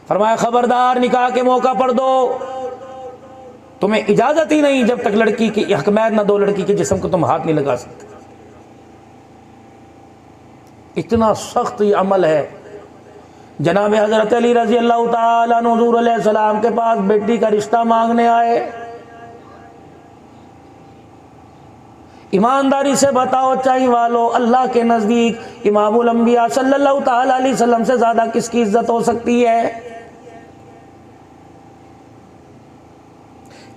फरमाया खबरदार निकाह के मौका पर दो, तुम्हें इजाजत ही नहीं जब तक लड़की की हक मैद ना दो, लड़की के जिस्म को तुम हाथ नहीं लगा सकते। इतना सख्त ये अमल है। जनाब हजरत अली रजी अल्लाह ताला अन्हु हुजूर अलैहिस्सलाम के पास बेटी का रिश्ता मांगने आए। ईमानदारी से बताओ चाहिए वालों, अल्लाह के नज़दीक इमामुल अंबिया सल्लल्लाहु ताला अलैहि वसल्लम से ज़्यादा किसकी इज्जत हो सकती है?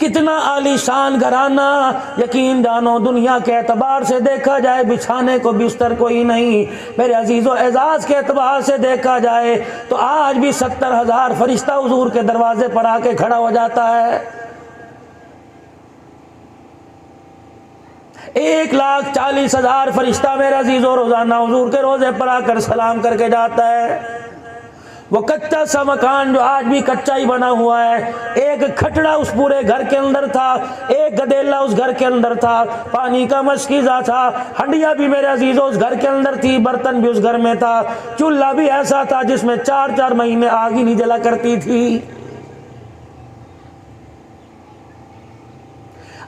कितना आलीशान घराना, यकीन जानो दुनिया के एतबार से देखा जाए बिछाने को बिस्तर कोई नहीं, मेरे अजीज़ो एजाज के एतबार से देखा जाए तो आज भी 70,000 फरिश्ता हुजूर के दरवाजे पर आके खड़ा हो जाता है। 1,40,000 फरिश्ता मेरे अजीज़ो रोजाना हुजूर के रोजे पर आकर सलाम करके जाता है। वो कच्चा सा मकान जो आज भी कच्चा ही बना हुआ है, एक खटड़ा उस पूरे घर के अंदर था, एक गदेला उस घर के अंदर था, पानी का मशकीज़ा था, हंडिया भी मेरे अजीज़ों उस घर के अंदर थी, बर्तन भी उस घर में था, चूल्हा भी ऐसा था जिसमें 4-4 महीने आग ही नहीं जला करती थी।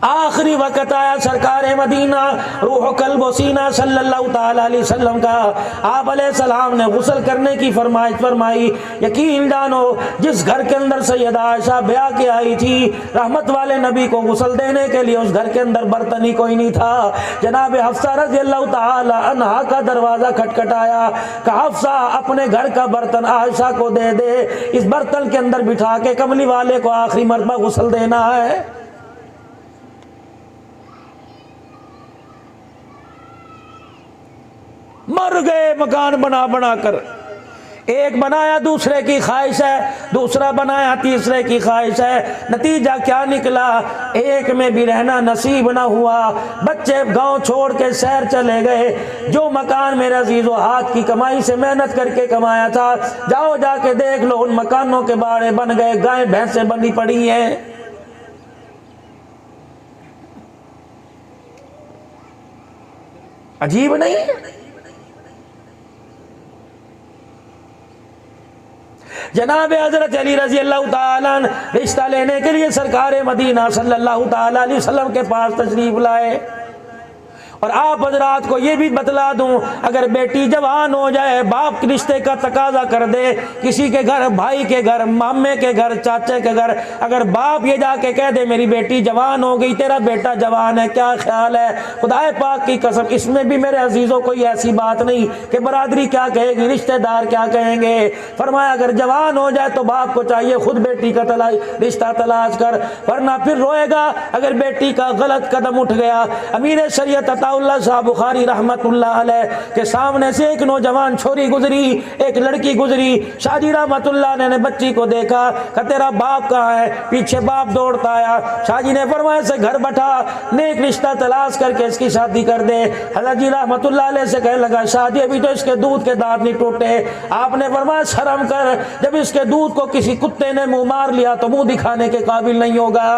आखिरी वक्त आया सरकार मदीना रूह कल्ब व सीना सल्लल्लाहु ताला अलैहि वसल्लम का, आप अलैहिस्सलाम ने गुस्ल करने की फरमाइश फरमाई। यकीन जानो जिस घर के अंदर सैयदा आयशा ब्याह के आई थी, रहमत वाले नबी को गुस्ल देने के लिए उस घर के अंदर बर्तन ही कोई नहीं था। जनाब हफ्सा रज़ी अल्लाह ताला अन्हा का दरवाजा खटखटाया, कहा हफ्सा अपने घर का बर्तन आयशा को दे दे, इस बर्तन के अंदर बिठा के कमली वाले को आखिरी मरतबा गुस्ल देना है। मर गए मकान बना बना कर, एक बनाया दूसरे की ख्वाहिश है, दूसरा बनाया तीसरे की ख्वाहिश है, नतीजा क्या निकला? एक में भी रहना नसीब ना हुआ, बच्चे गांव छोड़ के शहर चले गए। जो मकान मेरे अजीजों हाथ की कमाई से मेहनत करके कमाया था, जाओ जाके देख लो उन मकानों के बाड़े बन गए, गाय भैंसे बंधी पड़ी हैं। अजीब नहीं है? जनाब हजरत अली रजी अल्लाह ताला अन्हु रिश्ता लेने के लिए सरकार मदीना सल्लल्लाहु ताला अलैहि वसल्लम के पास तशरीफ लाए। और आप हजरात को ये भी बतला दूं, अगर बेटी जवान हो जाए, बाप रिश्ते का तकाजा कर दे, किसी के घर, भाई के घर, मामे के घर, चाचे के घर, अगर बाप ये जाके कह दे मेरी बेटी जवान हो गई, तेरा बेटा जवान है, क्या ख्याल है? खुदाए पाक की कसम इसमें भी मेरे अजीजों कोई ऐसी बात नहीं कि बरादरी क्या कहेगी, रिश्तेदार क्या कहेंगे। फरमाया अगर जवान हो जाए तो बाप को चाहिए खुद बेटी का रिश्ता तलाश कर, वरना फिर रोएगा अगर बेटी का गलत कदम उठ गया। अमीर शरीयत साहब बुखारी रहमतुल्लाह अलैह के सामने से एक नौजवान छोरी गुजरी, एक लड़की गुजरी। शाहजी रहमतुल्लाह ने बच्ची को देखा, कहा तेरा बाप कहाँ है? पीछे बाप दौड़ता आया। शाहजी ने फरमाया से घर बैठा, नेक रिश्ता तलाश करके इसकी शादी कर दे। हज़रत जी रहमतुल्लाह अलैह से कहने लगा शादी अभी तो इसके दूध के दांत नहीं टूटे। आपने फरमाया शर्म कर, जब इसके दूध को किसी कुत्ते ने मुंह मार लिया तो मुंह दिखाने के काबिल नहीं होगा।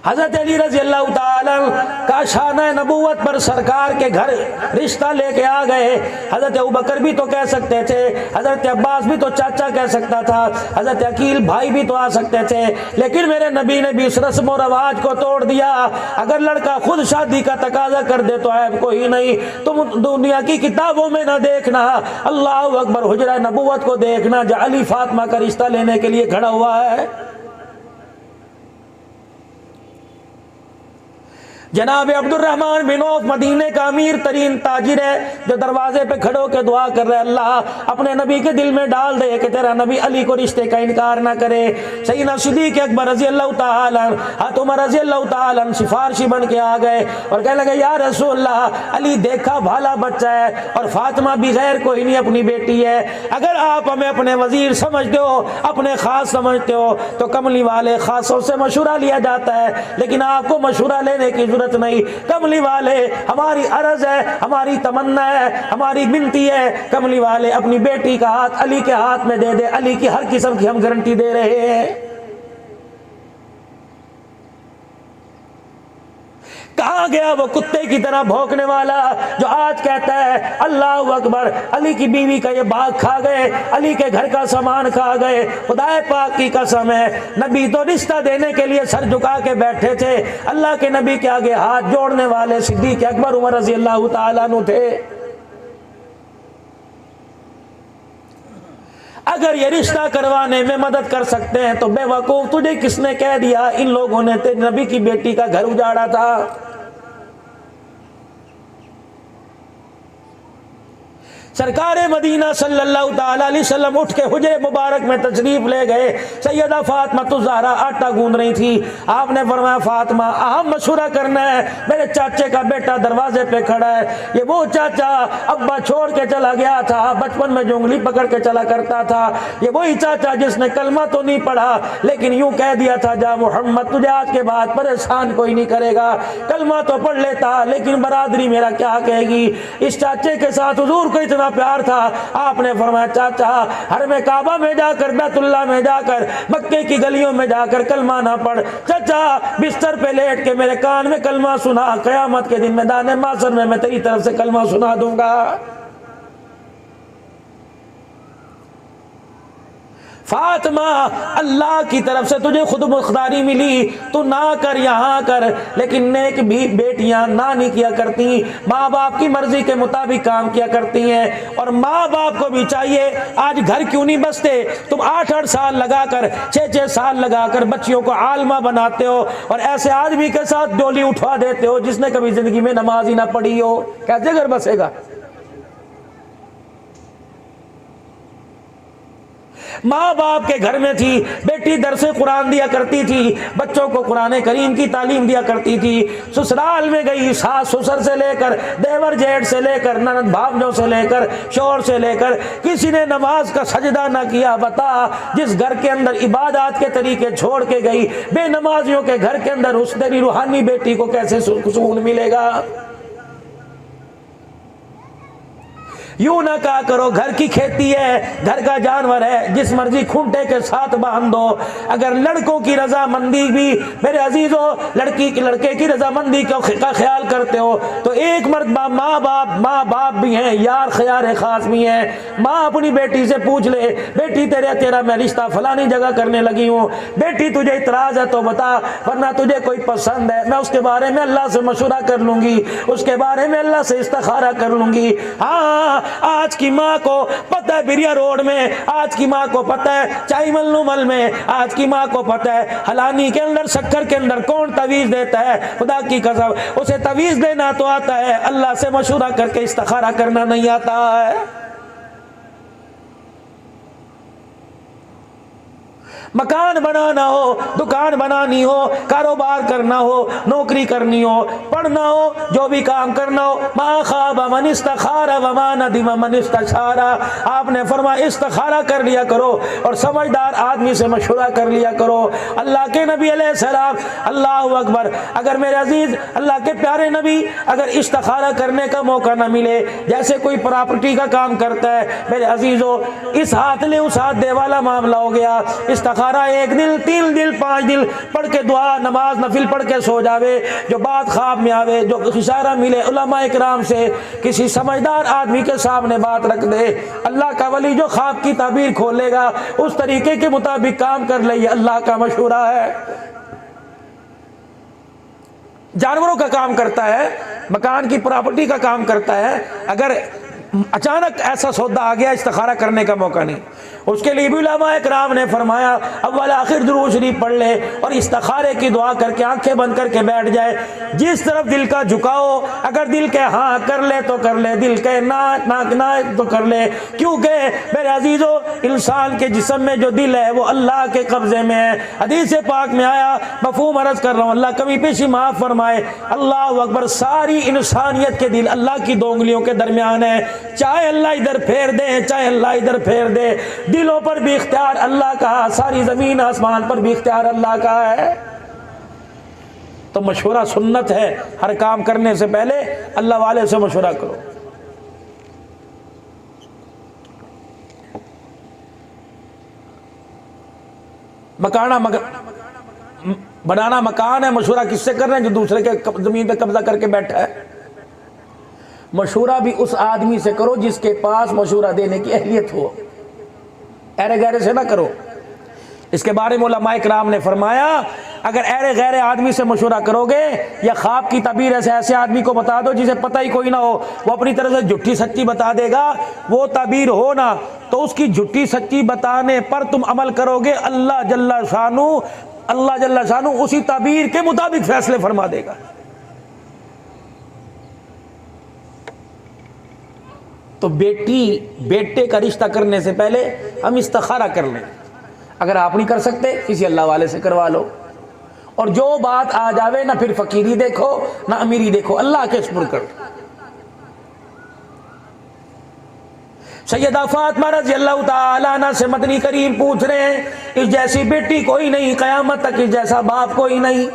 हजरत अली रज़ी अल्लाह ताला का शाना नबूवत पर सरकार के घर रिश्ता लेके आ गए। हजरत अबू बकर भी तो कह सकते थे, हजरत अब्बास भी तो चाचा कह सकता था, हजरत अकील भाई भी तो आ सकते थे, लेकिन मेरे नबी ने भी इस रस्म और रवाज को तोड़ दिया। अगर लड़का खुद शादी का तकाजा कर दे तो ऐब कोई नहीं, तुम दुनिया की किताबों में ना देखना, अल्लाह अकबर हुजरा नबूवत को देखना जो अली फातिमा का रिश्ता लेने के लिए खड़ा हुआ है। जनाब अब्दुर्रहमान बिन औफ मदीने का अमीर तरीन ताजिर है, जो दरवाजे पे खड़ो के दुआ कर रहे अल्लाह अपने नबी के दिल में डाल दे कि तेरा नबी अली को रिश्ते का इनकार ना करे। सैयदना सिद्दीक़ अकबर रज़ी अल्लाह ताला अन्हु, उमर रज़ी अल्लाह ताला अन्हु सिफारशी बन के आ गए और कहने लगे या रसूल अल्लाह, अली देखा भाला बच्चा है और फातिमा भी गैर कोई नहीं अपनी बेटी है, अगर आप हमें अपने वजीर समझते हो, अपने खास समझते हो तो कमली वाले खासों से मशुरा लिया जाता है, लेकिन आपको मशुरा लेने की जरूरत नहीं। कमली वाले हमारी अर्ज है, हमारी तमन्ना है, हमारी विनती है, कमली वाले अपनी बेटी का हाथ अली के हाथ में दे दे, अली की हर किस्म की हम गारंटी दे रहे हैं। कहाँ गया वो कुत्ते की तरह भौंकने वाला जो आज कहता है अल्लाह अकबर, अली की बीवी का ये बाग खा गए, अली के घर का सामान खा गए। खुदाए पाक की कसम है, नबी तो रिश्ता देने के लिए सर झुका के बैठे थे, अल्लाह के नबी के आगे हाथ जोड़ने वाले सिद्दीक अकबर उमर रजी अल्लाह तआला अन्हु थे। अगर ये रिश्ता करवाने में मदद कर सकते हैं तो बेवकूफ, तुझे किसने कह दिया इन लोगों ने तेरे नबी की बेटी का घर उजाड़ा था? सरकार मदीना सल्लल्लाहु ताला अलैहि वसल्लम उठ के हुजरे मुबारक में तशरीफ ले गए। सैयदा फातिमा तो ज़हरा आटा गूंद रही थी। आपने फरमाया फातिमा अहम मशवरा करना है, मेरे चाचे का बेटा दरवाजे पे खड़ा है। ये वो चाचा अब्बा छोड़ के चला गया था, बचपन में जो उंगली पकड़ के चला करता था, ये वही चाचा जिसने कलमा तो नहीं पढ़ा लेकिन यूं कह दिया था जा मुहम्मद तुझे आज के बाद परेशान कोई नहीं करेगा। कलमा तो पढ़ लेता लेकिन बरादरी मेरा क्या कहेगी। इस चाचे के साथ हुजूर को इतना प्यार था, आपने फरमाया चाचा हर में काबा में जाकर, बैतुल्लाह में जाकर, मक्के की गलियों में जाकर कलमा ना पढ़। चाचा बिस्तर पे लेट के मेरे कान में कलमा सुना, कयामत के दिन मैदान मासर में मैं तेरी तरफ से कलमा सुना दूंगा। फातिमा अल्लाह की तरफ से तुझे खुद मुख्तारी मिली, तू ना कर यहाँ कर, लेकिन नेक भी बेटियां ना नहीं किया करती, माँ बाप की मर्जी के मुताबिक काम किया करती हैं। और माँ बाप को भी चाहिए, आज घर क्यों नहीं बसते, तुम 8-8 साल लगाकर 6-6 साल लगाकर बच्चियों को आलमा बनाते हो और ऐसे आदमी के साथ डोली उठवा देते हो जिसने कभी जिंदगी में नमाज ही ना पढ़ी हो, कैसे घर बसेगा? माँ बाप के घर में थी, बेटी दरसे कुरान दिया करती थी, बच्चों को कुरान करीम की तालीम दिया करती थी। ससुराल में गई, सास ससुर से लेकर देवर जेठ से लेकर ननद भावजों से लेकर शौहर से लेकर किसी ने नमाज का सजदा ना किया। बता, जिस घर के अंदर इबादत के तरीके छोड़ के गई, बेनमाजियों के घर के अंदर उस तेरी रूहानी बेटी को कैसे सुकून मिलेगा? यूं ना कहा करो घर की खेती है, घर का जानवर है, जिस मर्जी खूंटे के साथ बांध दो। अगर लड़कों की रजामंदी भी मेरे अजीजों, लड़के की रजामंदी का ख्याल करते हो तो एक मर्तबा माँ बाप भी हैं, यार ख्यार खास भी हैं। माँ अपनी बेटी से पूछ ले, बेटी तेरा मैं रिश्ता फलानी जगह करने लगी हूँ, बेटी तुझे इतराज है तो बता, वरना तुझे कोई पसंद है मैं उसके बारे में अल्लाह से मशवरा कर लूंगी, उसके बारे में अल्लाह से इस्तिखारा कर लूंगी। हाँ, आज की माँ को पता है बिरिया रोड में, आज की माँ को पता है चाईमल में, आज की माँ को पता है हलानी के अंदर शक्कर के अंदर कौन तवीज देता है। खुदा की कसम उसे तवीज देना तो आता है, अल्लाह से मशवरा करके इस्तिखारा करना नहीं आता है। मकान बनाना हो, दुकान बनानी हो, कारोबार करना हो, नौकरी करनी हो, पढ़ना हो, जो भी काम करना हो, मा खाबा मन इस्तखारा व मा नदिमा मन इस्तशारा। आपने फरमाया इस्तखारा कर लिया करो और समझदार आदमी से मशवरा कर लिया करो। अल्लाह के नबी अलैहिस्सलाम, अल्लाहु अकबर, अगर मेरे अजीज अल्लाह के प्यारे नबी अगर इस्तखारा करने का मौका न मिले, जैसे कोई प्रॉपर्टी का काम करता है, मेरे अजीजों इस हाथ ले उस हाथ दे वाला मामला हो गया। इस्तखारा 1 दिल 3 दिल 5 दिल पढ़ के दुआ नमाज नफिल पढ़ के सो जावे, जो बात ख्वाब में आवे, जो इशारा मिले उलमा इकराम से, किसी समझदार आदमी के सामने बात रख दे, अल्लाह का वली जो ख्वाब की ताबीर खोलेगा उस तरीके के मुताबिक काम कर ले, अल्लाह का मशवरा है। जानवरों का काम करता है, मकान की प्रॉपर्टी का काम करता है, अगर अचानक ऐसा सौदा आ गया इस्तिखारा करने का मौका नहीं, उसके लिए भी उलमा इकराम ने फरमाया अव्वल आखिर दुरूद शरीफ पढ़ ले और इस्तिखारे की दुआ करके आंखें बंद करके बैठ जाए। जिस तरफ दिल का झुकाओ, अगर दिल के हाँ कर ले तो कर ले, दिल के ना तो कर ले, क्योंकि मेरे अजीजों इंसान के जिस्म में जो दिल है वो अल्लाह के कब्जे में है। हदीस पाक में आया, मफहूम अर्ज कर रहा हूँ, अल्लाह कमी पेशी माफ फरमाए, अल्लाह अकबर, सारी इंसानियत के दिल अल्लाह की 2 उंगलियों के दरमियान है। चाहे अल्लाह इधर फेर दे, चाहे अल्लाह इधर फेर दे, दिलों पर भी इख्तियार अल्लाह का, सारी जमीन आसमान पर भी इख्तियार अल्लाह का है। तो मशवरा सुन्नत है, हर काम करने से पहले अल्लाह वाले से मशवरा करो। बनाना मकान है, मशूरा किससे कर रहे हैं? जो दूसरे के जमीन पे कब्जा करके बैठा है। मशूरा भी उस आदमी से करो जिसके पास मशूरा देने की अहलियत हो, ऐरे गैरे से ना करो। इसके बारे में उलमाए किराम ने फरमाया, अगर ऐरे गैरे आदमी से मशवरा करोगे या ख्वाब की तबीर ऐसे आदमी को बता दो जिसे पता ही कोई ना हो, वो अपनी तरफ से झूठी सच्ची बता देगा, वो तबीर हो ना तो उसकी झूठी सच्ची बताने पर तुम अमल करोगे, अल्लाह जल्ला शानू उसी तबीर के मुताबिक फैसले फरमा देगा। तो बेटे का रिश्ता करने से पहले हम इस्तिखारा कर लें। अगर आप नहीं कर सकते किसी अल्लाह वाले से करवा लो, और जो बात आ जावे ना फिर फकीरी देखो ना अमीरी देखो, अल्लाह के सुपुर्द कर। सैयदा फातिमा रज़ी अल्लाह ताला अन्हा से मदनी करीम पूछ रहे हैं, इस जैसी बेटी कोई नहीं, कयामत तक इस जैसा बाप कोई नहीं।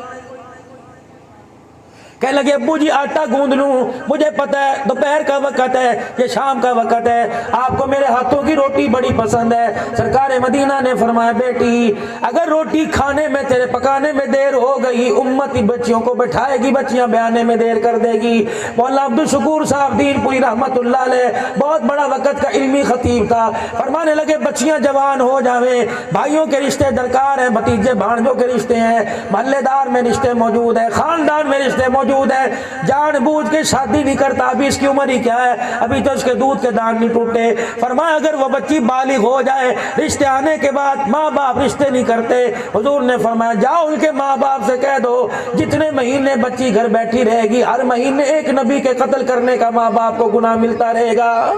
कह लगे अब्बू जी आटा गूंद लूं, मुझे पता है दोपहर का वक्त है, ये शाम का वक्त है, आपको मेरे हाथों की रोटी बड़ी पसंद है। सरकार मदीना ने फरमाया, बेटी अगर रोटी खाने में तेरे पकाने में देर हो गई, उम्मती बच्चियों को बैठाएगी, बच्चियां बयाने में देर कर देगी। मौला अब्दुल शुकूर साहब दीनपुरी रहमतुल्लाह अलैह बहुत बड़ा वक्त का इल्मी खतीब था। फरमाने लगे बच्चियां जवान हो जावे, भाइयों के रिश्ते दरकार हैं, भतीजे भाणजों के रिश्ते हैं, मोहल्लेदार में रिश्ते मौजूद है, खानदान में रिश्ते मौजूद है, जानबूझ के शादी नहीं करता, अभी इसकी उम्र ही क्या है, अभी तो इसके दूध के दान नहीं टूटे। फरमाया अगर वो बच्ची बालिग हो जाए, रिश्ते आने के बाद माँ बाप रिश्ते नहीं करते, हुजूर ने फरमाया जाओ उनके माँ बाप से कह दो जितने महीने बच्ची घर बैठी रहेगी, हर महीने एक नबी के कत्ल करने का माँ बाप को गुनाह मिलता रहेगा।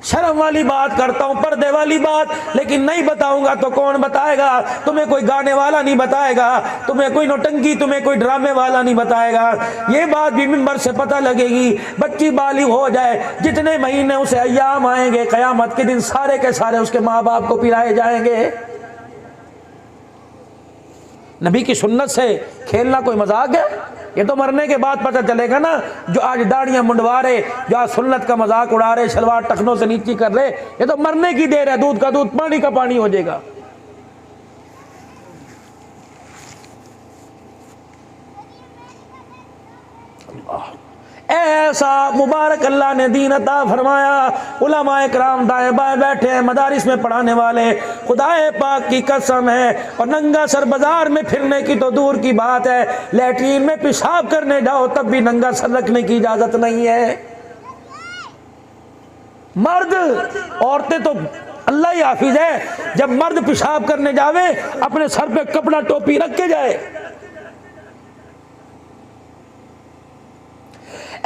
शर्म वाली बात करता हूं, पर्दे वाली बात, लेकिन नहीं बताऊंगा तो कौन बताएगा? तुम्हें कोई गाने वाला नहीं बताएगा, तुम्हें कोई नौटंकी, तुम्हें कोई ड्रामे वाला नहीं बताएगा। ये बात भी मिंबर से पता लगेगी। बच्ची बालिग हो जाए, जितने महीने उसे अय्याम आएंगे, कयामत के दिन सारे के सारे उसके माँ बाप को पिलाए जाएंगे। नबी की सुन्नत से खेलना कोई मजाक है? ये तो मरने के बाद पता चलेगा ना। जो आज दाढ़ियां मुंडवा रहे, जो आज सुन्नत का मजाक उड़ा रहे, शलवार टखनों से नीची कर रहे, ये तो मरने की देर है। दूध का दूध पानी का पानी हो जाएगा। ऐसा मुबारक अल्लाह ने दीन अता फरमाया। उलमाए किराम दाएं बाएं बैठे हैं, मदारिस में पढ़ाने वाले, खुदाए पाक की कसम है, और नंगा सर बाजार में फिरने की तो दूर की बात है, लैट्रीन में पेशाब करने जाओ तब भी नंगा सर रखने की इजाजत नहीं है। मर्द, औरतें तो अल्लाह ही हाफिज है, जब मर्द पेशाब करने जावे अपने सर पे कपड़ा टोपी रख के जाए।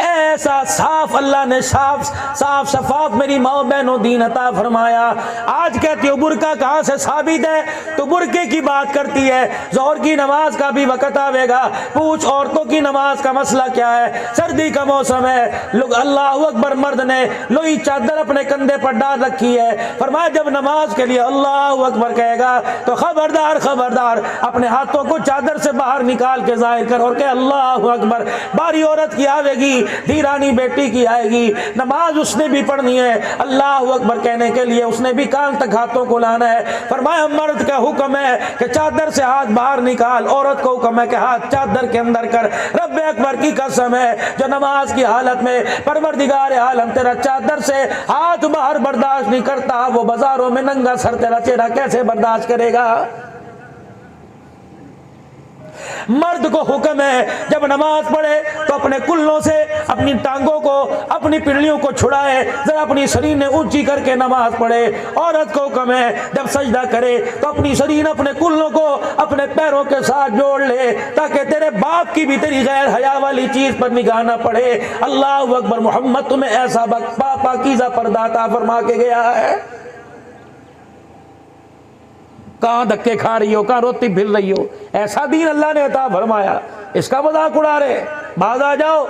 ऐसा साफ अल्लाह ने साफ शफाफ मेरी माओ बहनों दीन अता फरमाया। आज कहती हो बुरका कहां से साबित है, तो बुरके की बात करती है। जोहर की नमाज का भी वक्त आवेगा, पूछ औरतों की नमाज का मसला क्या है। सर्दी का मौसम है, लोग अल्लाह अकबर, मर्द ने लोही चादर अपने कंधे पर डाल रखी है। फरमाया जब नमाज के लिए अल्लाह अकबर कहेगा तो खबरदार खबरदार अपने हाथों को चादर से बाहर निकाल के जाहिर कर और कहे अल्लाह अकबर। बारी औरत की आवेगी, धीरानी बेटी की आएगी, नमाज उसने भी पढ़नी है, अल्लाह अकबर कहने के लिए उसने भी कान तक हाथों को लाना है। फरमाया मर्द का हुक्म है कि चादर से हाथ बाहर निकाल, औरत को हुक्म है कि हाथ चादर के अंदर कर। रब अकबर की कसम है, जो नमाज की हालत में परवरदिगार आलम तेरा चादर से हाथ बाहर बर्दाश्त नहीं करता, वो बाजारों में नंगा सर तेरा चेहरा कैसे बर्दाश्त करेगा। मर्द को हुक्म है जब नमाज पढ़े तो अपने कुल्लों से अपनी टांगों को, अपनी पिंडलियों को छुड़ाए, जरा अपनी शरीर ने ऊंची करके नमाज पढ़े। औरत को हुक्म है जब सजदा करे तो अपनी शरीर, अपने कुल्लों को अपने पैरों के साथ जोड़ ले, ताकि तेरे बाप की भी तेरी गैर हया वाली चीज पर निगाह ना पड़े। अल्लाह अकबर, मोहम्मद तुम्हें ऐसा पाकीज़ा पर्दा अता फरमा के गया है। कहां धक्के खा रही हो, कहां रोती फिर रही हो, ऐसा दीन अल्लाह ने अता फरमाया, इसका मजाक उड़ा रहे। बाज आ जाओ।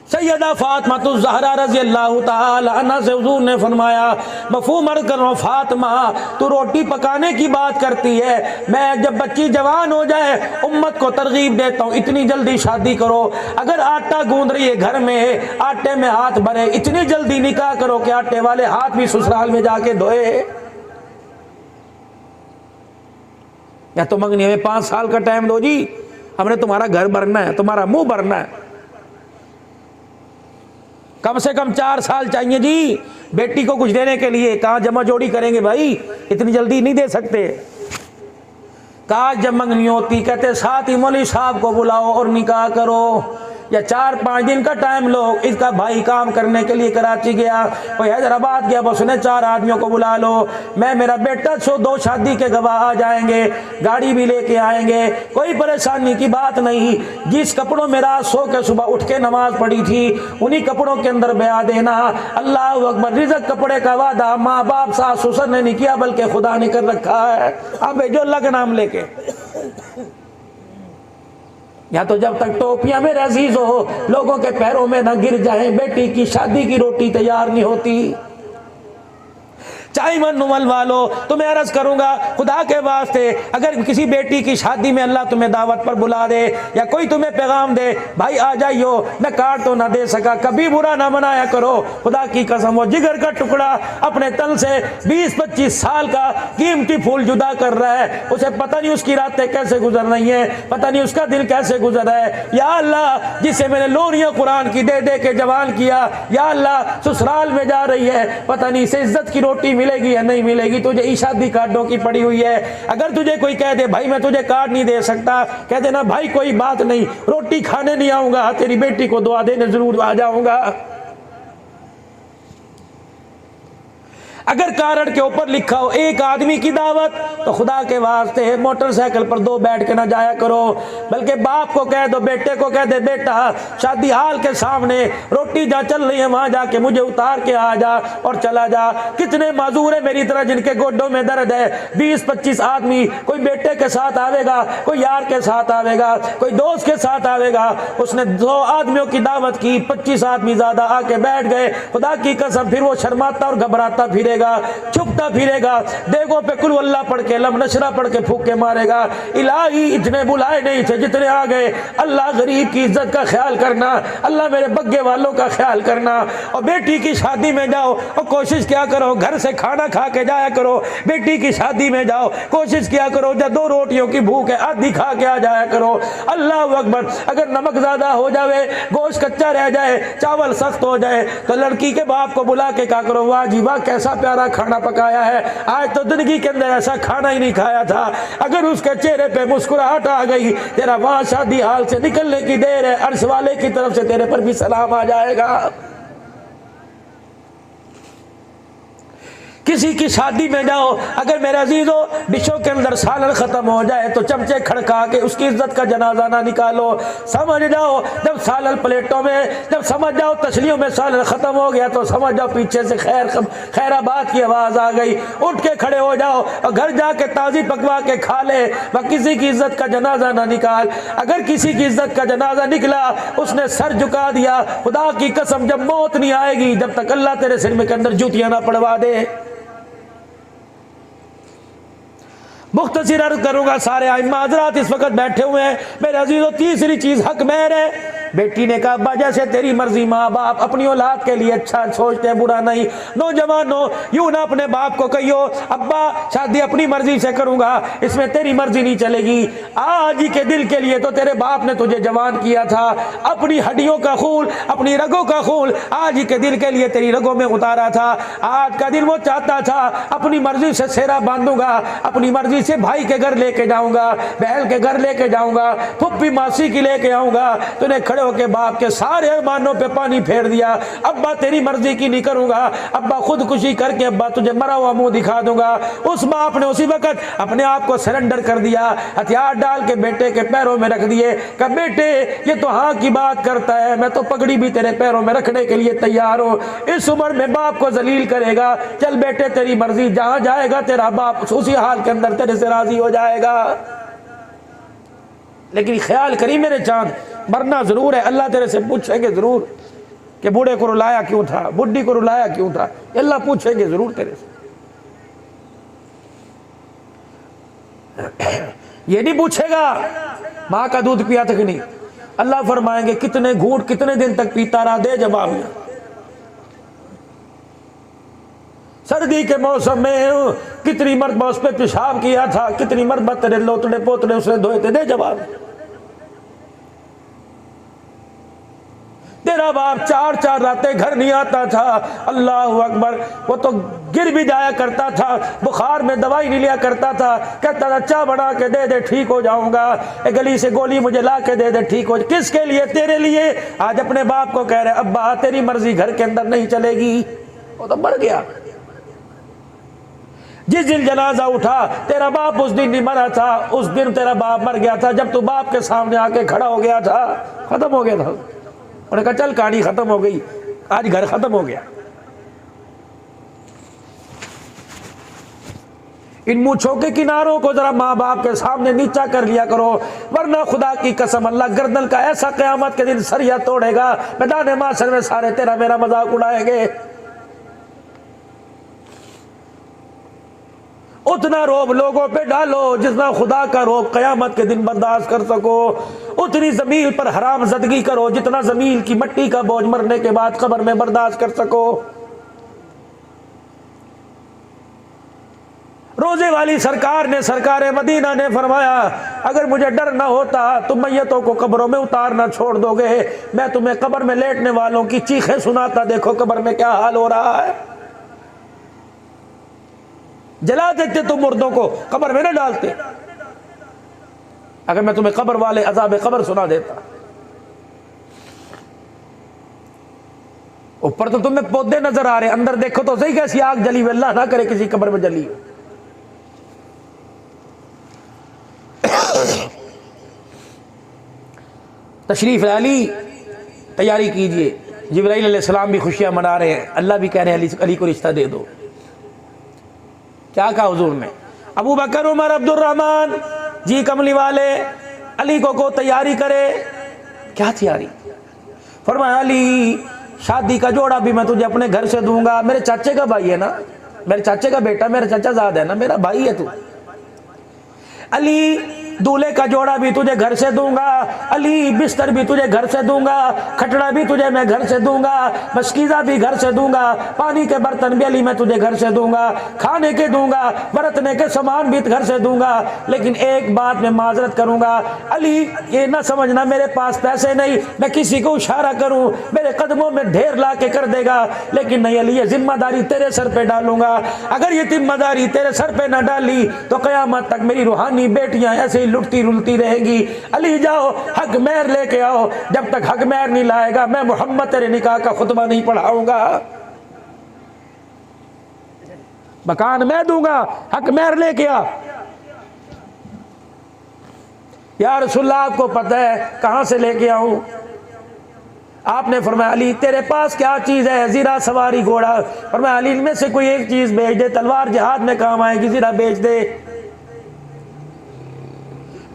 सैयदा फातिमा तो ज़हरा रज़ी अल्लाह ताला अन्हा से हुज़ूर ने फरमाया, मफ़हूम अर्ज़ कर रहा हूँ, फातिमा तू रोटी पकाने की बात करती है, मैं जब बच्ची जवान हो जाए उम्मत को तरगीब देता हूँ इतनी जल्दी शादी करो। अगर आटा गूंद रही है घर में, आटे में हाथ भरे, इतनी जल्दी निकाह करो कि आटे वाले हाथ भी ससुराल में जाके धोए। या तो मंगनी में 5 साल का टाइम दो जी, हमने तुम्हारा घर भरना है, तुम्हारा मुंह भरना है। कम से कम 4 साल चाहिए जी बेटी को कुछ देने के लिए। कहाँ जमा जोड़ी करेंगे भाई, इतनी जल्दी नहीं दे सकते। कहा जब मंगनी होती कहते साथ ही मौलवी साहब को बुलाओ और निकाह करो, या 4-5 दिन का टाइम लो। इसका भाई काम करने के लिए कराची गया, कोई हैदराबाद गया, बस उन्हें 4 आदमियों को बुला लो, मैं मेरा बेटा 2 शादी के गवाह आ जाएंगे, गाड़ी भी लेके आएंगे, कोई परेशानी की बात नहीं। जिस कपड़ों में रात सो के सुबह उठ के नमाज पढ़ी थी उन्हीं कपड़ों के अंदर ब्याह देना। अल्लाह अकबर। रिज़्क़ कपड़े का वादा माँ बाप सास ससुर ने नहीं किया बल्कि खुदा ने कर रखा है। अब जो अल्लाह का नाम लेके, या तो जब तक टोपियां में अजीज हो लोगों के पैरों में ना गिर जाए, बेटी की शादी की रोटी तैयार नहीं होती। चाहे मन नुमल वालो, तो मैं अर्ज करूंगा खुदा के वास्ते, अगर किसी बेटी की शादी में अल्लाह तुम्हें दावत पर बुला दे या कोई तुम्हें पैगाम दे, भाई आ जाइयो, मैं कार्ड तो ना दे सका, कभी बुरा ना मनाया करो। खुदा की कसम, वो जिगर का टुकड़ा अपने तल से 20-25 साल का कीमती फूल जुदा कर रहा है, उसे पता नहीं उसकी रातें कैसे गुजर रही हैं, पता नहीं उसका दिल कैसे गुजर रहा है। या अल्लाह, जिसे मैंने लोरियां कुरान की दे दे के जवान किया, या अल्लाह ससुराल में जा रही है, पता नहीं इसे इज्जत की रोटी मिलेगी या नहीं मिलेगी, तुझे ई शादी कार्डों की पड़ी हुई है। अगर तुझे कोई कह दे भाई मैं तुझे कार्ड नहीं दे सकता, कह देना भाई कोई बात नहीं, रोटी खाने नहीं आऊंगा, तेरी बेटी को दुआ देने जरूर आ जाऊंगा। अगर कार्ड के ऊपर लिखा हो 1 आदमी की दावत, तो खुदा के वास्ते मोटरसाइकिल पर 2 बैठ के ना जाया करो, बल्कि बाप को कह दो, बेटे को कह दे बेटा शादी हाल के सामने रोटी जहाँ चल रही है वहां जाके मुझे उतार के आ जा और चला जा। कितने माजूर है मेरी तरह जिनके गोड्डों में दर्द है। 20-25 आदमी, कोई बेटे के साथ आवेगा, कोई यार के साथ आवेगा, कोई दोस्त के साथ आवेगा। उसने 2 आदमियों की दावत की, 25 आदमी ज्यादा आके बैठ गए। खुदा की कसम फिर वो शर्माता और घबराता फिरेगा, छुपता फिरेगा, देगों पे कुल अल्लाह पढ़ के लम नशरा पढ़ के फूक के मारेगा। इलाही इतने बुलाए नहीं थे जितने आ गए। अल्लाह गरीब की इज्जत का ख्याल करना, अल्लाह मेरे बग्गे वालों का ख्याल करना। और बेटी की शादी में जाओ और कोशिश क्या करो घर से खाना खा के जाया करो। बेटी की शादी में जाओ कोशिश क्या करो जब 2 रोटियों की भूख है आधी खा के आ जाया करो। अल्लाह अकबर। अगर नमक ज्यादा हो जाए, गोश्त कच्चा रह जाए, चावल सख्त हो जाए, तो लड़की के बाप को बुला के क्या करो, वाह जी वाह कैसा प्यारा खाना पकाया है, आज तो जिंदगी के अंदर ऐसा खाना ही नहीं खाया था। अगर उसके चेहरे पे मुस्कुराहट आ गई, तेरा वहां शादी हाल से निकलने की देर है, अर्श वाले की तरफ से तेरे पर भी सलाम आ जाएगा। किसी की शादी में जाओ, अगर मेरे अजीजों डिशों के अंदर सालन खत्म हो जाए तो चमचे खड़का के उसकी इज्जत का जनाजा ना निकालो। समझ जाओ जब सालन प्लेटों में, जब समझ जाओ तसलियों में सालन खत्म हो गया तो समझ जाओ पीछे से खैराबाद की आवाज आ गई। उठ के खड़े हो जाओ और घर जाके ताजी पकवा के खा ले, वह किसी की इज्जत का जनाजा ना निकाल। अगर किसी की इज्जत का जनाजा निकला, उसने सर झुका दिया, खुदा की कसम जब मौत नहीं आएगी जब तक अल्लाह तेरे सिर में के अंदर जूतियां ना पड़वा दे। मुख्तसर अर्ज करूंगा, सारे आइम्मा हज़रात इस वक्त बैठे हुए हैं मेरे अजीजों। तीसरी चीज हक मेहर है। बेटी ने कहा अब्बा जैसे तेरी मर्जी, माँ बाप अपनी औलाद के लिए अच्छा सोचते हैं, बुरा नहीं। नौजवानों यूं ना अपने बाप को कहियो अब्बा शादी अपनी मर्जी से करूंगा, इसमें तेरी मर्जी नहीं चलेगी। आज ही के दिल के लिए तो तेरे बाप ने तुझे जवान किया था, अपनी हड्डियों का खून, अपनी रगों का खून आज ही के दिल के लिए तेरी रगों में उतारा था। आज का दिन वो चाहता था अपनी मर्जी से सेहरा बांधूंगा, अपनी मर्जी से भाई के घर लेके जाऊंगा, बहन के घर लेके जाऊंगा, फुप्पी मासी की लेके आऊंगा। तूने खड़े होके बाप के सारे अरमानों पे पानी फेर दिया। अब्बा तेरी मर्जी की नहीं करूंगा, अब्बा खुदकुशी करके अब्बा तुझे मरा हुआ मुंह दिखा दूंगा। उस बाप ने उसी वक्त अपने आप को सरेंडर कर दिया, हथियार डाल के बेटे के पैरों में रख दिए। कहा बेटे ये तो हाँ की बात करता है, मैं तो पगड़ी भी तेरे पैरों में रखने के लिए तैयार हूँ। इस उम्र में बाप को जलील करेगा, चल बेटे तेरी मर्जी, जहां जाएगा तेरा बाप उसी हाल के अंदर तेरे से राजी हो जाएगा। लेकिन ख्याल करी मेरे चांद, मरना जरूर है, अल्लाह तेरे से पूछेंगे जरूर। कि बूढ़े को रुलाया क्यों था, बुढ़ी को रुलाया क्यों था। अल्लाह पूछेंगे जरूर तेरे से। ये नहीं पूछेगा माँ का दूध पिया था कि नहीं। अल्लाह फरमाएंगे कितने घूंट कितने दिन तक पीता रहा, दे जवाब। सर्दी के मौसम में कितनी मरतबा उस पर पेशाब किया था, कितनी मरतबा तेरे लोतड़े पोतड़े उसने धोए थे, दे जवाब। तेरा बाप 4-4 रातें घर नहीं आता था, अल्लाह अकबर। वो तो गिर भी जाया करता था, बुखार में दवाई नहीं लिया करता था, कहता था चाय बना के दे दे ठीक हो जाऊंगा, एक गली से गोली मुझे ला के दे दे ठीक हो। किसके लिए? तेरे लिए। आज अपने बाप को कह रहे अब्बा तेरी मर्जी घर के अंदर नहीं चलेगी। वो तो बढ़ गया। जिस दिन जनाजा उठा तेरा बाप उस दिन नहीं मरा था, उस दिन तेरा बाप मर गया था जब तू बाप के सामने आके खड़ा हो गया था, खत्म हो गया था। उन्होंने कहा चल कहानी खत्म हो गई, आज घर खत्म हो गया। इन मूंछों के किनारों को जरा माँ बाप के सामने नीचा कर लिया करो, वरना खुदा की कसम अल्लाह गर्दन का ऐसा कयामत के दिन सरिया तोड़ेगा, मैदान माशर में सारे तेरा मेरा मजाक उड़ाएंगे। उतना रोब लोगों पे डालो जितना खुदा का रोब कयामत के दिन बर्दाश्त कर सको। उतनी जमीन पर हराम ज़दगी करो जितना जमीन की मट्टी का बोझ मरने के बाद कब्र में बर्दाश्त कर सको। रोजे वाली सरकार ने, सरकार मदीना ने फरमाया अगर मुझे डर ना होता तुम मैयतों को कब्रों में उतारना छोड़ दोगे, मैं तुम्हें कब्र में लेटने वालों की चीखें सुनाता, देखो कब्र में क्या हाल हो रहा है। जला देते तुम मुर्दों को, कब्र में न डालते। अगर मैं तुम्हें कब्र वाले अजाब कब्र सुना देता। ऊपर तो तुम्हें पौधे नजर आ रहे, अंदर देखो तो सही कैसी आग जली हुई, अल्लाह ना करे किसी कब्र में जली हो। तशरीफ अली तैयारी कीजिए, जिब्राइल अलैहिस्सलाम भी खुशियां मना रहे हैं, अल्लाह भी कह रहे हैं अली को रिश्ता दे दो। क्या कहा हुजूर ने? अबू बकर उमर अब्दुर्रहमान जी कमली वाले अली को तैयारी करे। क्या तैयारी? फरमाया अली शादी का जोड़ा भी मैं तुझे अपने घर से दूंगा, मेरे चाचे का भाई है ना, मेरे चाचे का बेटा, मेरा चाचा ज़ाद है ना, मेरा भाई है तू। अली दूल्हे का जोड़ा भी तुझे घर से दूंगा, अली बिस्तर भी तुझे घर से दूंगा, खटड़ा भी तुझे मैं घर से दूंगा, मशकीज़ा भी घर से दूंगा, पानी के बर्तन भी अली मैं तुझे घर से दूंगा, खाने के दूंगा, बरतने के सामान भी घर से दूंगा। लेकिन एक बात मैं माजरत करूंगा अली, ये ना समझना मेरे पास पैसे नहीं, मैं किसी को इशारा करूं मेरे कदमों में ढेर ला के कर देगा, लेकिन नहीं अली ये जिम्मेदारी तेरे सर पे डालूंगा। अगर ये जिम्मेदारी तेरे सर पे ना डाली तो क़यामत तक मेरी रूहानी बेटियां ऐसे लुटती रुलती रहेगी। अली जाओ हक मेहर लेके आओ, जब तक हक मेहर नहीं लाएगा मैं मोहम्मद तेरे निकाह का खुतबा नहीं पढ़ाऊंगा। मकान मैं दूंगा, हक मेहर लेके आ। या रसूलल्लाह आपको पता है कहां से लेके आऊं? आपने फरमाया अली तेरे पास क्या चीज है? जीरा सवारी घोड़ा। फरमाया अली इनमें से कोई एक चीज बेच दे, तलवार जिहाद में काम आएगी, जीरा बेच दे।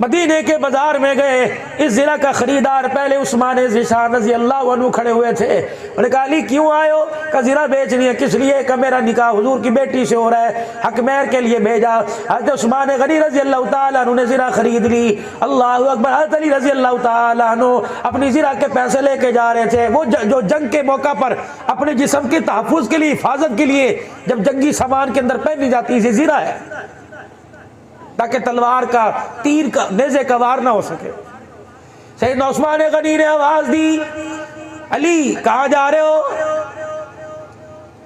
मदीने के बाजार में गए, इस जिला का खरीदार पहले उस्मान ज़िशान रज़ी अल्लाह अन्हु खड़े हुए थे। उन्होंने कहा अली क्यों आए हो? का जीरा बेचनी है। किस लिए? का मेरा निकाह हुजूर की बेटी से हो रहा है, हक मेहर के लिए भेजा। हज़रत उस्मान गनी रज़ी अल्लाह ताला अन्हु ने जीरा खरीद ली। अल्लाह अकबर। हज़रत अली रज़ी अल्लाह ताला अन्हु अपनी जीरा के पैसे लेके जा रहे थे। वो जो जंग के मौका पर अपने जिस्म के तहफ़्फ़ुज़ के लिए, हिफाजत के लिए जब जंगी सामान के अंदर पहनी जाती है जीरा है, ताकि तलवार का, तीर का, नेज़े का वार ना हो सके। सैयदना उस्मान गनी ने आवाज दी अली कहाँ जा रहे हो?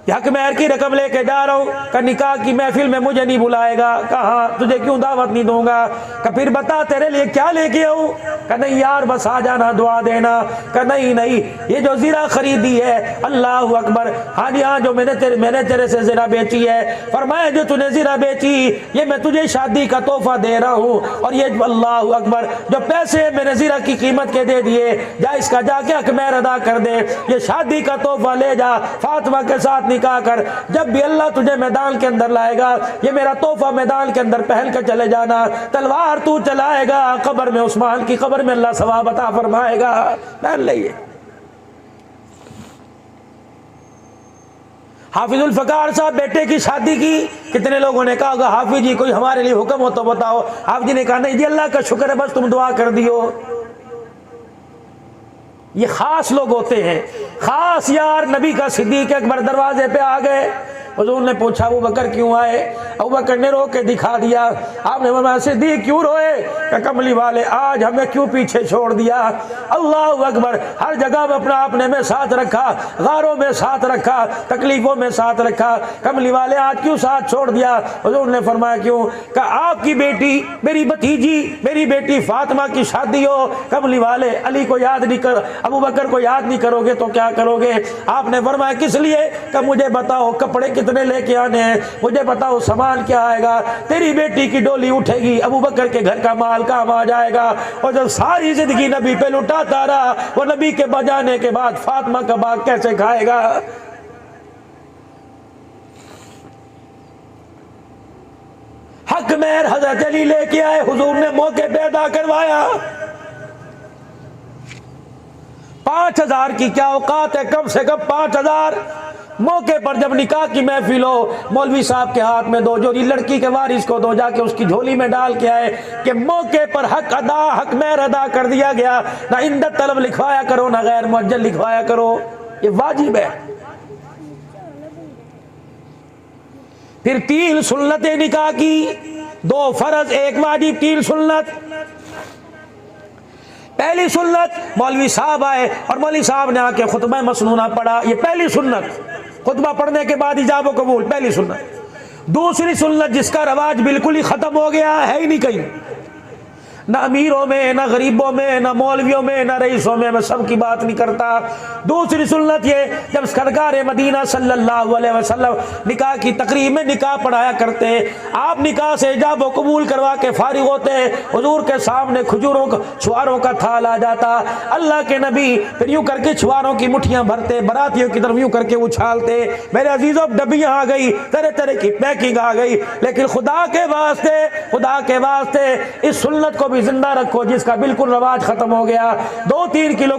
हक मेहर की रकम लेके जा रहा हूँ। का निकाह की महफिल में मुझे नहीं बुलाएगा? कहाँ? तुझे क्यों दावत नहीं दूंगा? का फिर बता तेरे लिए क्या लेके आऊँ? का नहीं यार बस आ जाना, दुआ देना। का नहीं नहीं ये जो जीरा खरीदी है, अल्लाह अकबर, हाँ जी हाँ जो मैंने तेरे से जीरा बेची है। फरमाया जो तूने जीरा बेची ये मैं तुझे शादी का तोहफा दे रहा हूँ, और ये अल्लाह अकबर जो पैसे मैंने जीरा की कीमत के दे दिए, जा इसका जाके हक मेहर अदा कर दे, ये शादी का तोहफा ले जा, फातिमा के साथ निकाह कर। जब भी अल्लाह तुझे मैदान के अंदर लाएगा ये मेरा तोहफा मैदान के अंदर पहन कर चले जाना। तलवार तू चलाएगा, कब्र में उस्मान की कब्र में अल्लाह सवाब अता फरमाएगा। पहन ले। हाफिजुल फ़कार साहब बेटे की शादी की, कितने लोगों ने कहा होगा हाफिज जी कोई हमारे लिए हुक्म हो तो बताओ। आप जी ने कहा नहीं जी अल्लाह का शुक्र है, बस तुम दुआ कर दियो। ये खास लोग होते हैं, खास यार। नबी का सिद्दीक अकबर दरवाजे पे आ गए, हुजूर ने पूछा अबू बकर क्यों आए? अबू बकर ने रो के दिखा दिया। आपने फरमाया सिद्दीक क्यों रोए? कमली वाले आज हमें क्यों पीछे छोड़ दिया? अल्लाह अकबर, हर जगह में अपना अपने में साथ रखा, गारों में साथ रखा, तकलीफों में साथ रखा, कमली वाले आज क्यों साथ छोड़ दिया? हुजूर ने फरमाया क्यों? कहा आपकी बेटी, मेरी भतीजी, मेरी बेटी फातिमा की शादी हो, कमली वाले अली को याद नहीं कर, अबू बकर को याद नहीं करोगे तो क्या करोगे? आपने फरमाया किस लिए? कि मुझे बताओ कपड़े कितने लेके आने हैं, मुझे बताओ सामान क्या आएगा, तेरी बेटी की डोली उठेगी, अबू बकर के घर का माल काम आ जाएगा। और जब सारी जिंदगी नबी पे लुटाता रहा, वो नबी के बजाने के बाद फातिमा का बाग कैसे खाएगा? हक मेहर हजरत अली लेके आए, हुजूर ने मौके पे अदा करवाया। 5000 की क्या औकात है? कम से कम 5000 मौके पर जब निकाह की महफिल हो, मौलवी साहब के हाथ में दो, जो लड़की के वारिस को दो, जाके उसकी झोली में डाल के आए कि मौके पर हक अदा, हक मेहर अदा कर दिया गया। ना इंदत तलब लिखवाया करो, ना गैर मुअज्जल लिखवाया करो, ये वाजिब है। फिर 3 सुन्नतें निकाह की, 2 फर्ज 1 वाजिब, 3 सुन्नत। पहली सुन्नत मौलवी साहब आए और मौलवी साहब ने आके खुतबा मसनूना पढ़ा, ये पहली सुन्नत। खुतबा पढ़ने के बाद इजाब कबूल, पहली सुन्नत। दूसरी सुन्नत जिसका रवाज बिल्कुल ही खत्म हो गया है ही नहीं कहीं, ना अमीरों में, ना गरीबों में, ना मौलवियों में, ना रईसों में, मैं सब की बात नहीं करता। दूसरी सुन्नत ये, जब सरकार मदीना सल्लल्लाहु अलैहि वसल्लम निकाह की तकरीब में निकाह पढ़ाया करते, आप निकाह से इजाब व कबूल करवा के फारिग होते, हुजूर के सामने खजूरों का, छुआरों का थाल आ जाता। अल्लाह के नबी फिर यूँ करके छुआरों की मुठ्ठियाँ भरते, बरातियों की तरफ यूँ करके उछालते। मेरे अजीजों, डबियाँ आ गई, तरह तरह की पैकिंग आ गई, लेकिन खुदा के वास्ते, खुदा के वास्ते इस सुन्नत को जिंदा रखो जिसका बिल्कुल रवाज खत्म हो गया। 2-3 किलो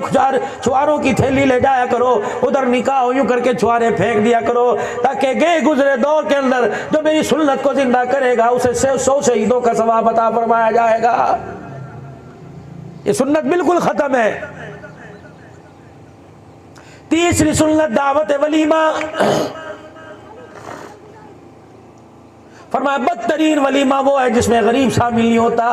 छुआरों की थैली ले जाया करो, उधर निकाह यूं करके छुआरे फेंक दिया करो, ताकि गए गुजरे दौर के अंदर जो मेरी सुन्नत को जिंदा करेगा उसे 100 शहीदों का सवाब अता फरमाया जाएगा। ये सुन्नत बिल्कुल खत्म है। तीसरी सुन्नत दावत वलीमा। फरमाया बदतरीन वलीमा वो है जिसमें गरीब शामिल नहीं होता।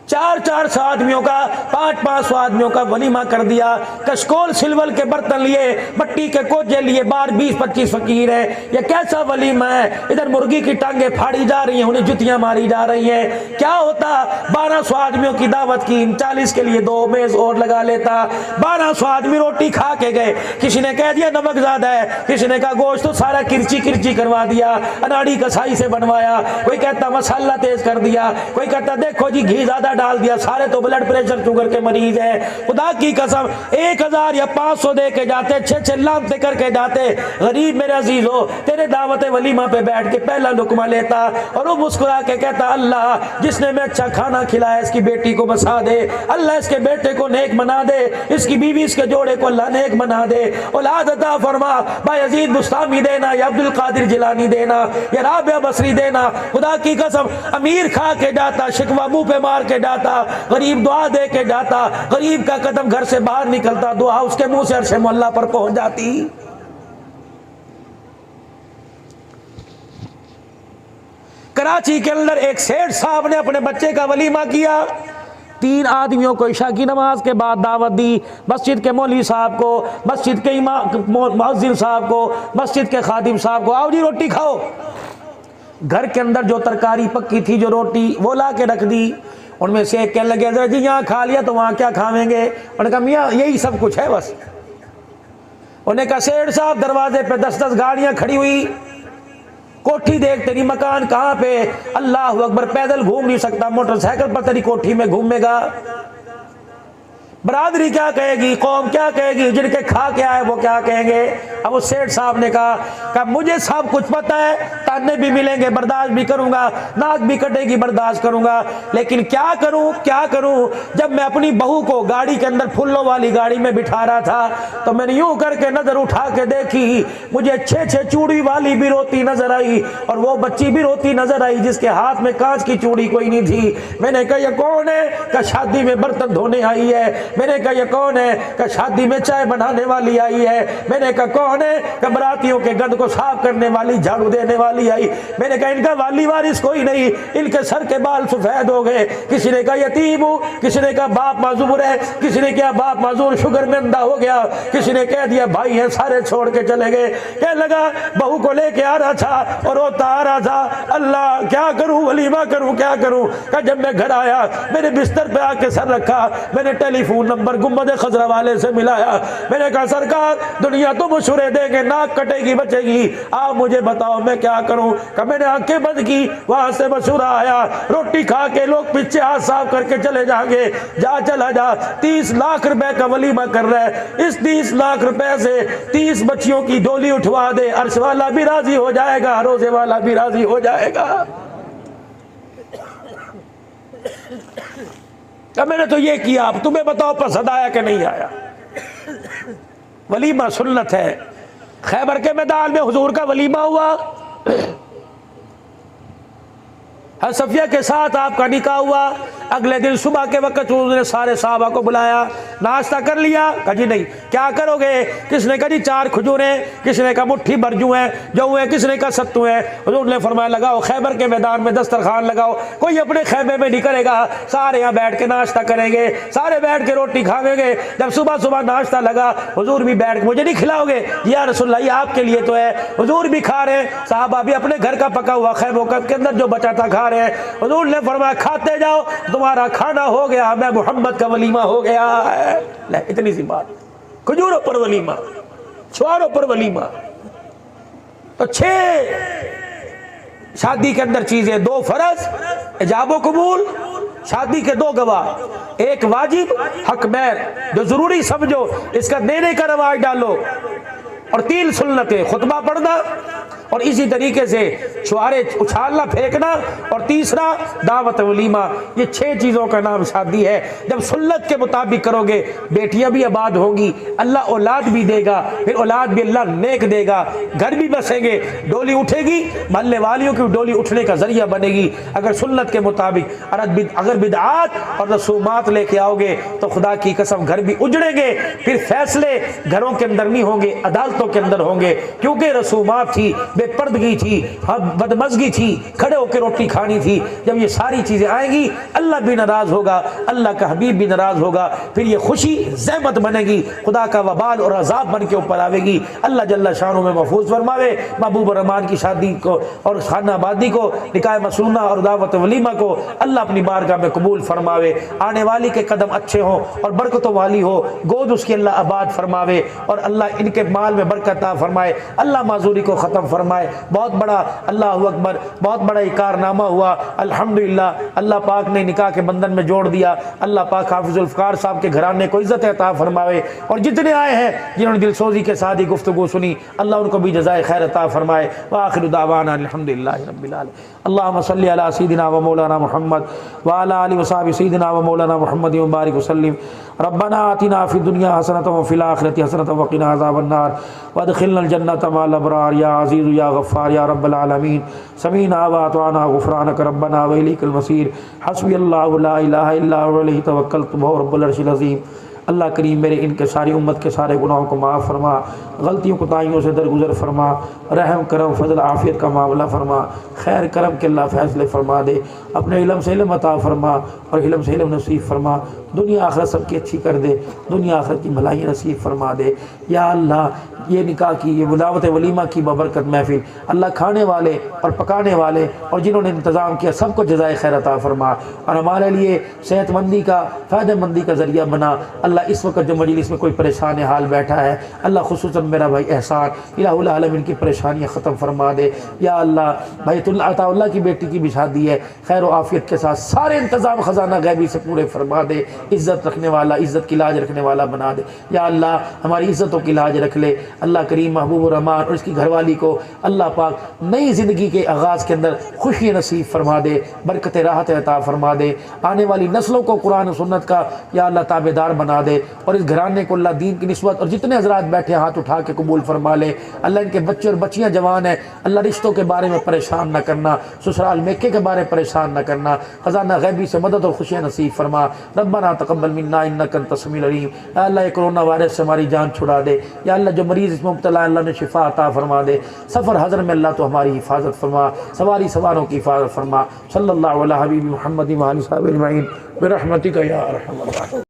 4-4 सौ आदमियों का, 5-5 सौ आदमियों का वलीमा कर दिया। कशकोल सिल्वर के बर्तन लिए, मट्टी के कोजे लिए, बाहर 20-25 फकीर है। ये कैसा वलीमा है? इधर मुर्गी की टांगे फाड़ी जा रही हैं, उन्हें जुतियां मारी जा रही हैं। क्या होता? 1200 आदमियों की दावत की, 40 के लिए 2 मेज और लगा लेता। 1200 आदमी रोटी खा के गए, किसी ने कह दिया नमक ज्यादा है, किसी ने कहा गोश्त तो सारा किरची किरची करवा दिया, अनाड़ी कसाई से बनवाया, कोई कहता मसाला तेज कर दिया, कोई कहता देखो जी घी ज्यादा डाल दिया, सारे तो ब्लड प्रेशर शुगर के मरीज हैं। खुदा की कसम 1000 या 500 दे के जाते, 6-6 लानते करके जाते। गरीब मेरे अजीज हो, तेरे दावत वलीमा पे बैठ के पहला लुकमा लेता और वो मुस्कुरा के कहता अल्लाह जिसने मैं अच्छा खाना खिलाया इसकी बेटी को बसा दे, अल्लाह इसके बेटे को नेक बना दे, इसकी बीवी इसके जोड़े को अल्लाह नेक बना दे, औलाद अता फरमा, बायजीद बुस्तामी देना या अब्दुल कादिर जिलानी देना या राबिया बसरी देना। खुदा की कसम अमीर खा के जाता, शिकवा मुंह पे मार के जाता, गरीब दुआ दे के जाता, गरीब का कदम घर से बाहर निकलता, दुआ उसके मुंह से अर्श मोहल्ला पर पहुंच जाती। कराची के अंदर एक सेठ साहब ने अपने बच्चे का वलीमा किया। 3 आदमियों को इशा की नमाज के बाद दावत दी, मस्जिद के मौलवी साहब को, मस्जिद के मुअज्जिन साहब को, मस्जिद के खादिम साहब को, आओ जी रोटी खाओ। घर के अंदर जो तरकारी पक्की थी, जो रोटी, वो ला के रख दी। उनमें से एक कहने लगे जी यहाँ खा लिया तो वहाँ क्या खावेंगे? उन्होंने कहा मियाँ यही सब कुछ है बस। उन्होंने कहा सेठ साहब दरवाजे पे 10-10 गाड़ियाँ खड़ी हुई, कोठी देख तेरी मकान कहाँ पे? अल्लाह अकबर, पैदल घूम नहीं सकता, मोटरसाइकिल पर तेरी कोठी में घूमेगा। बरादरी क्या कहेगी, कौम क्या कहेगी, जिनके खा के आए वो क्या कहेंगे। अब उस सेठ साहब ने कहा मुझे सब कुछ पता है, ताने भी मिलेंगे बर्दाश्त भी करूंगा, नाक भी कटेगी बर्दाश्त करूंगा, लेकिन क्या करूं क्या करूं। जब मैं अपनी बहू को गाड़ी के अंदर फुल्लों वाली गाड़ी में बिठा रहा था तो मैंने यूं करके नजर उठा के देखी, मुझे 6-6 चूड़ी वाली भी रोती नजर आई और वो बच्ची भी रोती नजर आई जिसके हाथ में कांच की चूड़ी कोई नहीं थी। मैंने कहा ये कौन है? का शादी में बर्तन धोने आई है। मैंने कहा ये कौन है? का शादी में चाय बनाने वाली आई है। मैंने कहा कौन है? का बरातियों के गंद को साफ करने वाली, झाड़ू देने वाली आई। मैंने कहा इनका वाली वारिस कोई नहीं, इनके सर के बाल सफेद हो गए। किसी ने कहा यतीम हूं, किसी ने कहा बाप माजूर है, किसी ने कहा बाप माजूर शुगर में अंधा हो गया, किसी ने कह दिया भाई है सारे छोड़ के चले गए। क्या लगा बहू को लेके आ रहा था और रोता आ रहा था, अल्लाह क्या करूं, वलीमा करूं, क्या करूं। का जब मैं घर आया मेरे बिस्तर पे आके सर रखा, मैंने टेलीफोन नंबर गुम्बद खजरा वाले से मिलाया। मैंने कहा सरकार दुनिया तो मशूरे देंगे, नाक कटेगी बचेगी, आप मुझे बताओ मैं क्या करूं। का मैंने आंखें बंद की, वहां से मशूरा आया रोटी खा के लोग पीछे हाथ साफ करके चले जाएंगे, जा चला जा 30 लाख रुपए का वलीमा कर रहा है। इस 30 लाख रुपए से 30 बच्चियों की डोली उठवा दे, अर्श वाला भी राजी हो जाएगा, रोजे वाला भी राजी हो जाएगा। मैंने तो ये किया, अब तुम्हें बताओ पसंद आया कि नहीं आया। वलीमा सुन्नत है। खैबर के मैदान में हुजूर का वलीमा हुआ, सफिया के साथ आपका निकाह हुआ। अगले दिन सुबह के वक्त उन्होंने सारे साहबा को बुलाया, नाश्ता कर लिया। कहा जी नहीं। क्या करोगे? किसने कहा जी 4 खजूरें, किसने कहा मुट्ठी भर जू है, किसने कहा सत्तू है। हुजूर ने फरमाया लगाओ खैबर के मैदान में दस्तरखान लगाओ, कोई अपने खैमे में नहीं करेगा, सारे यहाँ बैठ के नाश्ता करेंगे, सारे बैठ के रोटी खाएंगे। जब सुबह सुबह नाश्ता लगा हुजूर भी बैठ के, मुझे नहीं खिलाओगे? या रसूलुल्लाह ये आपके लिए तो है। हुजूर भी खा रहे, साहबा भी अपने घर का पका हुआ खैमों के अंदर जो बचा था खा रहे हैं। हुजूर ने फरमाया खाते जाओ, तुम्हारा खाना हो गया, मैं मोहम्मद का वलीमा हो गया है। इतनी सी बात। खजूरों पर वलीमा, छुआरों पर वलीमा। तो 6 शादी के अंदर चीजें, 2 फर्ज, इजाबो कबूल, शादी के 2 गवाह, 1 वाजिब हक मैर जो जरूरी समझो इसका देने का रवाज डालो, और 3 सुन्नतें, खुतबा पढ़ना और इसी तरीके से छुआरे उछालना फेंकना, और तीसरा दावत वलीमा। ये 6 चीज़ों का नाम शादी है। जब सुन्नत के मुताबिक करोगे बेटियां भी आबाद होंगी, अल्लाह औलाद भी देगा, फिर औलाद भी अल्लाह नेक देगा, घर भी बसेंगे, डोली उठेगी, मोहल्ले वालियों की डोली उठने का जरिया बनेगी अगर सुन्नत के मुताबिक। अगर बिदआत और रसूमात लेके आओगे तो खुदा की कसम घर भी उजड़ेंगे, फिर फैसले घरों के अंदर नहीं होंगे, अदालतों के अंदर होंगे, क्योंकि रसूमात थी, बेपर्दगी थी, बदमजगी थी, खड़े होकर रोटी खानी थी। जब ये सारी चीजें आएंगी अल्लाह भी नाराज होगा, अल्लाह का हबीब भी नाराज होगा, फिर ये खुशी ज़हमत बनेगी, खुदा का वबाल और अजाब बन के ऊपर आवेगी। अल्लाह जल्ला शानों में महफूज फरमावे महबूब रहमान की शादी को और खाना आबादी को, निकाह मसनूना और दावत वलीमा को अल्लाह अपनी बारगाह में कबूल फरमावे। आने वाली के कदम अच्छे हों और बरकतों वाली हो, गोद उसकी अल्लाह आबाद फरमावे और अल्लाह इनके माल में बरकत फरमाए, अल्लाह माजूरी को ख़त्म फरमाए। बहुत बड़ा अल्लाह अकबर, बहुत बड़ा कारनामा हुआ अल्हम्दुलिल्लाह। अल्लाह पाक ने निकाह के बंधन में जोड़ दिया। अल्लाह पाक हाफिजुल फ़कार साहब के घराने को इज़्ज़त अता फरमावे, और जितने आए हैं जिन्होंने दिलसोजी के साथ ही गुफ्तगू सुनी अल्लाह उनको भी जज़ाए खैर अता फरमाए। व आखिरु दावाना अल्हम्दुलिल्लाहि रब्बिल आलमीन। अल्लाहुम्मा सल्लि अला सय्यिदिना व मौलाना मुहम्मद व अला आलि व सहबि सय्यिदिना व मौलाना मुहम्मद व बारिक वसल्लिम। रब्बना आतिना फिद दुनिया हसनतन व फिल आखिरति हसनतन व क़िना अज़ाबन नार वअदखिलनल जन्नता मअल अबरार या अज़ीज़ या गफ़्फ़ार या रब्बल आलमीन। समीना व अतअना गुफ़रानक रब्बना व इलैकल मसीर। हस्बी अल्लाहु ला इलाहा इल्ला हुवा अलैहि तवक्कलतु व हुवा रब्बुल अर्शिल अज़ीम। अल्लाह करीम मेरे इनके सारी उम्मत के सारे गुनाहों को माफ़ फरमा, गलतियों कोताहियों से दरगुजर फरमा, रहम करम फजल आफियत का मामला फरमा, खैर करम के अल्लाह फ़ैसले फरमा दे, अपने इल्म से इल्म अता फरमा और इल्म से इल्म नसीब फरमा, दुनिया आखिरत सबकी अच्छी कर दे, दुनिया आखिरत की भलाई नसीब फरमा दे। या अल्लाह ये निकाह की, ये दावत वलीमा की बबरकत महफिल अल्लाह खाने वाले और पकाने वाले और जिन्होंने इंतज़ाम किया सबको जज़ाए खैर अता फरमा, और हमारे लिए सेहतमंदी का फ़ायदेमंदी का ज़रिया बना। अल्लाह अल्लाह इस वक्त जो मजलिस में कोई परेशान हाल बैठा है, अल्लाह खुसूसन मेरा भाई एहसान, इलाहुल आलमीन की परेशानियाँ ख़त्म फरमा दे। या अल्लाह भाई अताउल्लाह की बेटी की भी शादी है, खैर व आफियत के साथ सारे इंतज़ाम ख़जाना गैबी से पूरे फरमा दे। इज़्ज़त रखने वाला, इज़्ज़त की लाज रखने वाला बना दे। या अल्लाह हमारी इज़्ज़तों की लाज रख ले। अल्लाह करीम महबूब रहमान और इसकी घरवाली को अल्लाह पाक नई ज़िंदगी के आगाज़ के अंदर खुशी नसीब फरमा दे, बरकत राहत अता फरमा दे। आने वाली नस्लों को कुरान और सुन्नत का या अल्लाह ताबेदार बना दे, और इस घराने को अल्लाह दीन की निस्बत और जितने हजरात बैठे हाथ उठा के कबूल फरमा ले। अल्लाह इनके बच्चे और बच्चियाँ जवान हैं, अल्लाह रिश्तों के बारे में परेशान न करना, ससुराल मेके के बारे में परेशान न करना, खजाना गैबी से मदद और खुशियाँ नसीब फरमा। रब्बना तक़ब्बल मिन्ना इन्नका अंतस समीउल अलीम। या अल्लाह ये कोरोना वायरस से हमारी जान छुड़ा दे। या अल्लाह जो मरीज़ इसमें मुब्तला अल्लाह ने शिफा अता फरमा दे। सफ़र हज़र में अल्लाह तो हमारी हिफाजत फरमा, सवारी सवारों की हिफाजत फरमा। सल्लल्लाहु अला हबीबी मुहम्मद व आलिहि व सहबिहि अजमईन बिरहमतिका या अरहमर राहिमीन।